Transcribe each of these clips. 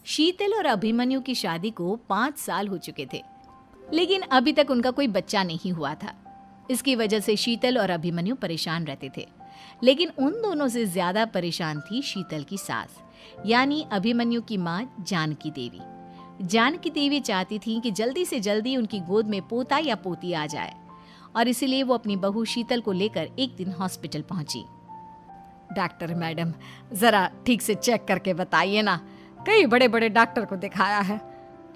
शीतल और अभिमन्यु की शादी को 5 साल हो चुके थे, लेकिन अभी तक उनका कोई बच्चा नहीं हुआ था। इसकी वजह से शीतल और अभिमन्यु परेशान रहते थे, लेकिन उन दोनों से ज्यादा परेशान थी शीतल की सास, यानी अभिमन्यु की माँ जानकी देवी। जानकी देवी चाहती थी कि जल्दी से जल्दी उनकी गोद में पोता या पोती आ जाए, और इसीलिए वो अपनी बहू शीतल को लेकर एक दिन हॉस्पिटल पहुंची। डॉक्टर मैडम, जरा ठीक से चेक करके बताइए ना। कई बड़े बड़े डॉक्टर को दिखाया है,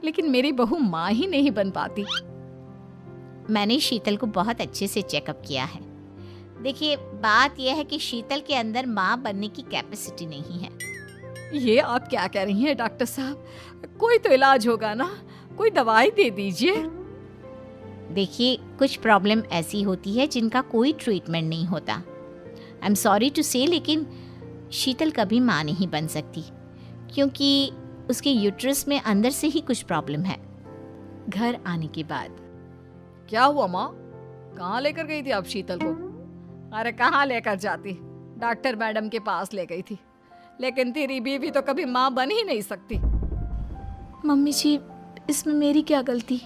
लेकिन मेरी बहू माँ ही नहीं बन पाती। मैंने शीतल को बहुत अच्छे से चेकअप किया है। देखिए, बात यह है कि शीतल के अंदर माँ बनने की कैपेसिटी नहीं है। ये आप क्या कह रही हैं डॉक्टर साहब? कोई तो इलाज होगा ना, कोई दवाई दे दीजिए। देखिए, कुछ प्रॉब्लम ऐसी होती है जिनका कोई ट्रीटमेंट नहीं होता। आई एम सॉरी टू से, लेकिन शीतल कभी माँ नहीं बन सकती, क्योंकि उसके यूट्रस में अंदर से ही कुछ प्रॉब्लम है। घर आने के बाद क्या हुआ माँ? कहाँ लेकर गई थी आप शीतल को? अरे कहाँ लेकर जाती, डॉक्टर मैडम के पास ले गई थी, लेकिन तेरी बीवी तो कभी माँ बन ही नहीं सकती। मम्मी जी, इसमें मेरी क्या गलती?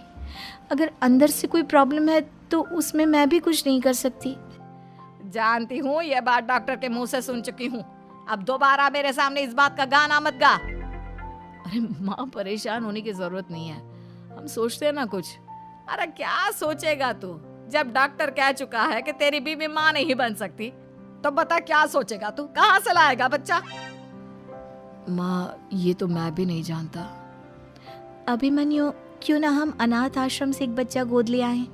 अगर अंदर से कोई प्रॉब्लम है तो उसमें मैं भी कुछ नहीं कर सकती। जानती हूँ, ये बात डॉक्टर के मुंह से सुन चुकी हूँ। अब दोबारा मेरे सामने इस बात का गाना मत गा। अरे माँ, परेशान होने की जरूरत नहीं है, हम सोचते हैं ना कुछ। अरे क्या सोचेगा तू? जब डॉक्टर कह चुका है कि तेरी बीवी माँ नहीं बन सकती, तो बता क्या सोचेगा तू? कहाँ से लाएगा बच्चा? माँ, ये तो मैं भी नहीं जानता। अभिमन्यु, क्यों ना हम अनाथ आश्रम से एक बच्चा गोद ले आएं?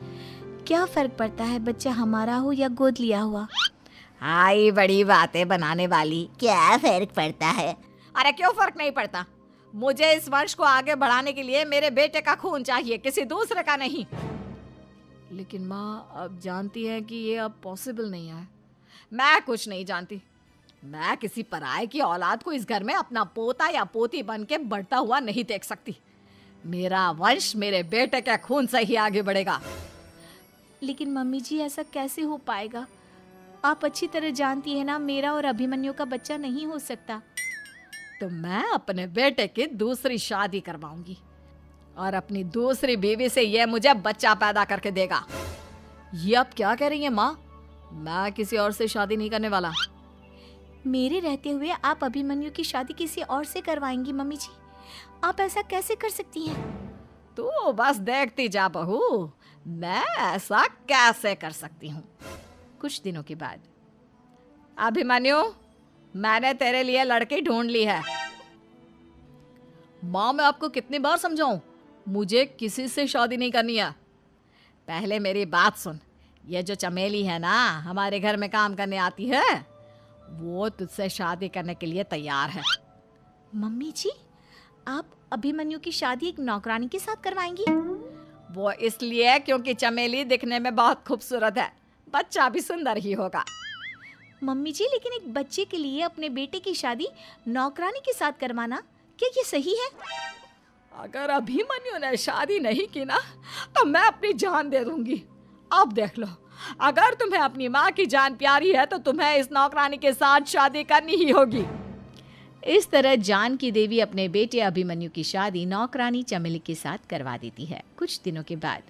क्या फर्क पड़ता है बच्चा हमारा हो या गोद लिया हुआ? हाय, बड़ी बातें बनाने वाली। क्या फर्क पड़ता है? अरे क्यों फर्क नहीं पड़ता? मुझे इस वंश को आगे बढ़ाने के लिए मेरे बेटे का खून चाहिए, किसी दूसरे का नहीं। लेकिन माँ, आप जानती हैं कि ये अब पॉसिबल नहीं है। मैं कुछ नहीं जानती। मैं किसी पराये की औलाद को इस घर में अपना पोता या पोती बन के बढ़ता हुआ नहीं देख सकती। मेरा वंश मेरे बेटे के खून से ही आगे बढ़ेगा। लेकिन मम्मी जी, ऐसा कैसे हो पाएगा? आप अच्छी तरह जानती है ना, मेरा और अभिमन्यु का बच्चा नहीं हो सकता। तो मैं अपने बेटे की दूसरी शादी करवाऊंगी, और अपनी दूसरी बीवी से ये मुझे बच्चा पैदा करके देगा। ये आप क्या कह रही हैं माँ? मैं किसी और से शादी नहीं करने वाला। मेरे रहते हुए आप अभिमन्यु की शादी किसी और से करवाएंगी मम्मी जी? आप ऐसा कैसे कर सकती हैं? तू बस देखती जा बहू, मैं ऐसा कैसे कर सकती हूँ। कुछ दिनों के बाद, अभिमन्यु, मैंने तेरे लिए लड़की ढूंढ ली है। माँ, मैं आपको कितनी बार समझाऊं, मुझे किसी से शादी नहीं करनी है। पहले मेरी बात सुन। ये जो चमेली है ना, हमारे घर में काम करने आती है, वो तुझसे शादी करने के लिए तैयार है। मम्मी जी, आप अभिमन्यु की शादी एक नौकरानी के साथ करवाएंगी? वो इसलिए क्योंकि चमेली दिखने में बहुत खूबसूरत है, बच्चा भी सुंदर ही होगा। मम्मी जी, लेकिन एक बच्चे के लिए अपने बेटे की शादी नौकरानी के साथ करवाना, क्या ये सही है? अगर अभिमन्यु ने शादी नहीं की ना, तो मैं अपनी जान दे दूंगी। अब देख लो, अगर तुम्हें अपनी माँ की जान प्यारी है तो तुम्हें इस नौकरानी के साथ शादी करनी ही होगी। इस तरह जानकी देवी अपने बेटे अभिमन्यु की शादी नौकरानी चमेली के साथ करवा देती है। कुछ दिनों के बाद,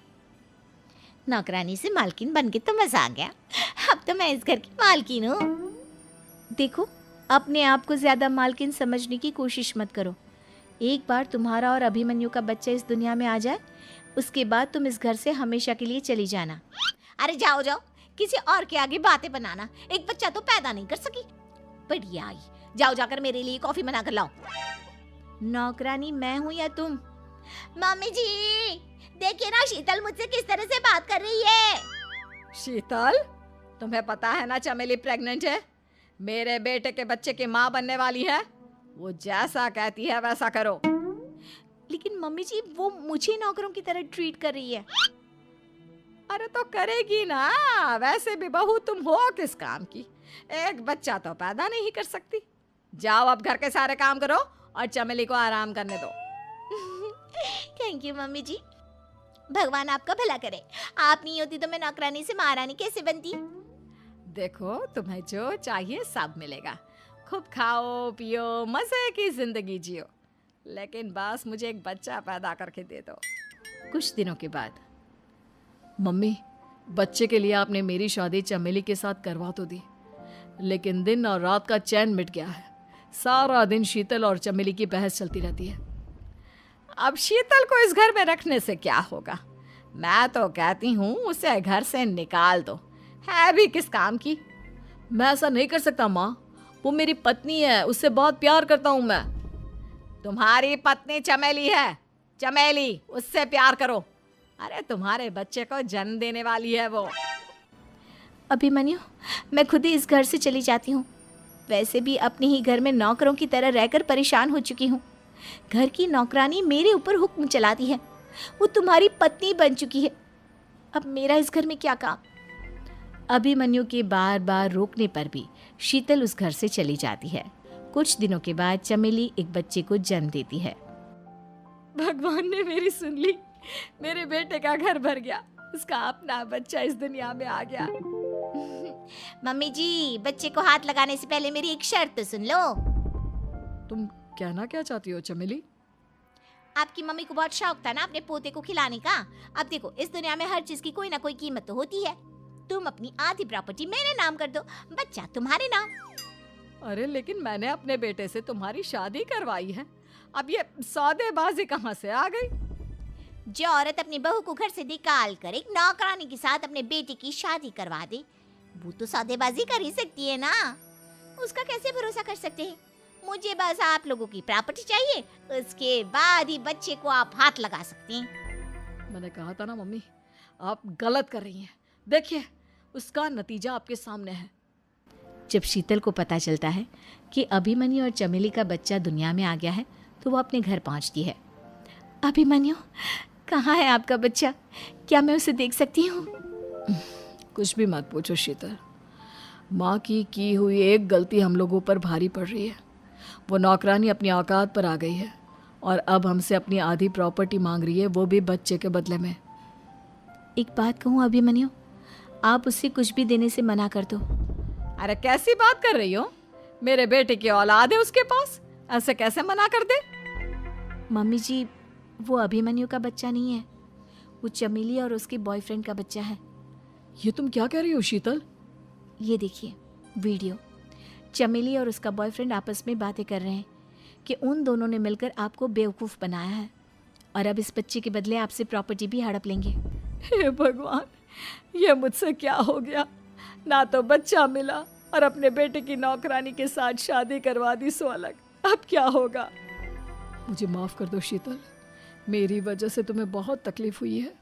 नौकरानी से मालकिन बन के तो मजा आ गया। अब तो मैं इस घर की मालकिन हूँ। देखो, अपने आप को ज्यादा मालकिन समझने की कोशिश मत करो। एक बार तुम्हारा और अभिमन्यु का बच्चा इस दुनिया में आ जाए, उसके बाद तुम इस घर से हमेशा के लिए चली जाना। अरे जाओ जाओ, किसी और के आगे बातें बनाना। एक बच्चा तो पैदा नहीं कर सकी, बढ़िया आई। जाओ, जाकर मेरे लिए कॉफी बना कर लाओ। नौकरानी मैं हूँ या तुम? मम्मी जी, देखिए ना शीतल मुझसे किस तरह से बात कर रही है। शीतल, तुम्हें पता है ना चमेली प्रेग्नेंट है, मेरे बेटे के बच्चे की माँ बनने वाली है। वो जैसा कहती है वैसा करो। लेकिन मम्मी जी, वो मुझे नौकरों की तरह ट्रीट कर रही है। अरे तो करेगी ना, वैसे भी बहू तुम हो किस काम की? एक बच्चा तो पैदा नहीं कर सकती। जाओ, अब घर के सारे काम करो और चमेली को आराम करने दो। थैंक यू मम्मी जी, भगवान आपका भला करे। आप नहीं होती तो मैं नौकरानी से महारानी कैसे बनती? देखो, तुम्हें जो चाहिए सब मिलेगा। खूब खाओ पियो, मजे की जिंदगी जियो, लेकिन बस मुझे एक बच्चा पैदा करके दे दो। कुछ दिनों के बाद, मम्मी, बच्चे के लिए आपने मेरी शादी चमेली के साथ करवा तो दी, लेकिन दिन और रात का चैन मिट गया है। सारा दिन शीतल और चमेली की बहस चलती रहती है। अब शीतल को इस घर में रखने से क्या होगा? मैं तो कहती हूँ उसे घर से निकाल दो, है भी किस काम की। मैं ऐसा नहीं कर सकता माँ, वो मेरी पत्नी है, उससे बहुत प्यार करता हूँ मैं। तुम्हारी पत्नी चमेली है, चमेली, उससे प्यार करो। अरे तुम्हारे बच्चे को जन्म देने वाली है वो। अभिमन्यु, मैं खुद ही इस घर से चली जाती हूँ। वैसे भी अपने ही घर में नौकरों की तरह रहकर परेशान हो चुकी हूँ। घर की नौकरानी मेरे ऊपर हुक्म चलाती है, वो तुम्हारी पत्नी बन चुकी है। अब मेरा इस घर में क्या काम? अभिमन्यु के बार बार रोकने पर भी शीतल उस घर से चली जाती है। कुछ दिनों के बाद चमेली एक बच्चे को जन्म देती है। भगवान ने मेरी सुन ली, मेरे बेटे का घर भर गया, उसका अपना बच्चा इस दुनिया में आ गया। मम्मी जी, बच्चे को हाथ लगाने से पहले मेरी एक शर्त तो सुन लो। तुम कहना क्या चाहती हो चमेली? आपकी मम्मी को बहुत शौक था ना अपने पोते को खिलाने का। अब देखो, इस दुनिया में हर चीज की कोई ना कोई कीमत तो होती है। तुम अपनी आधी प्रॉपर्टी मेरे नाम कर दो, बच्चा तुम्हारे नाम। अरे लेकिन मैंने अपने बेटे से तुम्हारी शादी करवाई है, अब ये सौदेबाजी कहाँ से आ गई? जो औरत अपनी बहू को घर से निकाल कर एक नौकरानी के साथ अपने बेटे की शादी करवा दे, वो तो सौदेबाजी कर ही सकती है ना। उसका कैसे भरोसा कर सकते हैं? मुझे बस आप लोगों की प्रॉपर्टी चाहिए, उसके बाद ही बच्चे को आप हाथ लगा सकते हैं। मैंने कहा था ना मम्मी, आप गलत कर रही हैं। देखिए, उसका नतीजा आपके सामने है। जब शीतल को पता चलता है कि अभिमन्यु और चमेली का बच्चा दुनिया में आ गया है, तो वो अपने घर पहुंचती है। अभिमन्यु, कहाँ है आपका बच्चा? क्या मैं उसे देख सकती हूँ? कुछ भी मत पूछो शीतल, माँ की हुई एक गलती हम लोगों पर भारी पड़ रही है। वो नौकरानी अपनी औकात पर आ गई है और अब हमसे अपनी आधी प्रॉपर्टी मांग रही है, वो भी बच्चे के बदले में। एक बात कहूँ अभिमन्यु, आप उससे कुछ भी देने से मना कर दो। अरे कैसी बात कर रही हो? मेरे बेटे की औलाद है उसके पास, ऐसे कैसे मना कर दे? मम्मी जी, वो अभिमन्यु का बच्चा नहीं है, वो चमेली और उसके बॉयफ्रेंड का बच्चा है। ये तुम क्या कह रही हो शीतल? ये देखिए वीडियो, चमेली और उसका बॉयफ्रेंड आपस में बातें कर रहे हैं कि उन दोनों ने मिलकर आपको बेवकूफ़ बनाया है और अब इस बच्चे के बदले आपसे प्रॉपर्टी भी हड़प लेंगे। हे भगवान, ये मुझसे क्या हो गया? ना तो बच्चा मिला और अपने बेटे की नौकरानी के साथ शादी करवा दी सो अलग। अब क्या होगा? मुझे माफ़ कर दो शीतल, मेरी वजह से तुम्हें बहुत तकलीफ हुई है।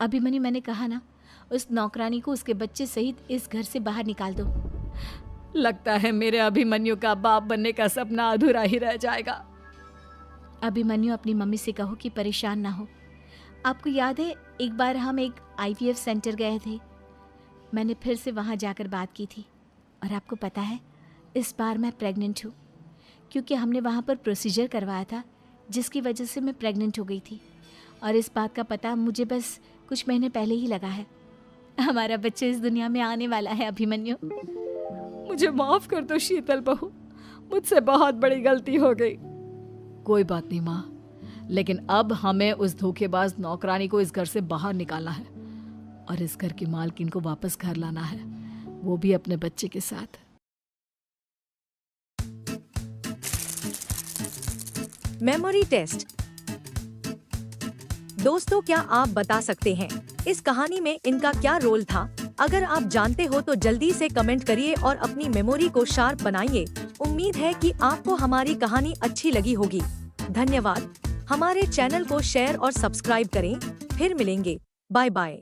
अभिमन्यु, मैंने कहा ना, उस नौकरानी को उसके बच्चे सहित इस घर से बाहर निकाल दो। लगता है मेरे अभिमन्यु का बाप बनने का सपना अधूरा ही रह जाएगा। अभिमन्यु, अपनी मम्मी से कहो कि परेशान ना हो। आपको याद है एक बार हम एक IVF सेंटर गए थे, मैंने फिर से वहाँ जाकर बात की थी और आपको पता है इस बार मैं प्रेग्नेंट हूँ, क्योंकि हमने वहाँ पर प्रोसीजर करवाया था जिसकी वजह से मैं प्रेग्नेंट हो गई थी और इस बात का पता मुझे बस कुछ महीने पहले ही लगा है। हमारा बच्चा इस दुनिया में आने वाला है अभिमन्यु। मुझे माफ कर दो शीतल बहू, मुझसे बहुत बड़ी गलती हो गई। कोई बात नहीं माँ, लेकिन अब हमें उस धोखेबाज नौकरानी को इस घर से बाहर निकालना है और इस घर की मालकिन को वापस घर लाना है, वो भी अपने बच्चे के साथ। Memory test. दोस्तों, क्या आप बता सकते हैं इस कहानी में इनका क्या रोल था? अगर आप जानते हो तो जल्दी से कमेंट करिए और अपनी मेमोरी को शार्प बनाइए। उम्मीद है कि आपको हमारी कहानी अच्छी लगी होगी। धन्यवाद। हमारे चैनल को शेयर और सब्सक्राइब करें। फिर मिलेंगे। Bye bye.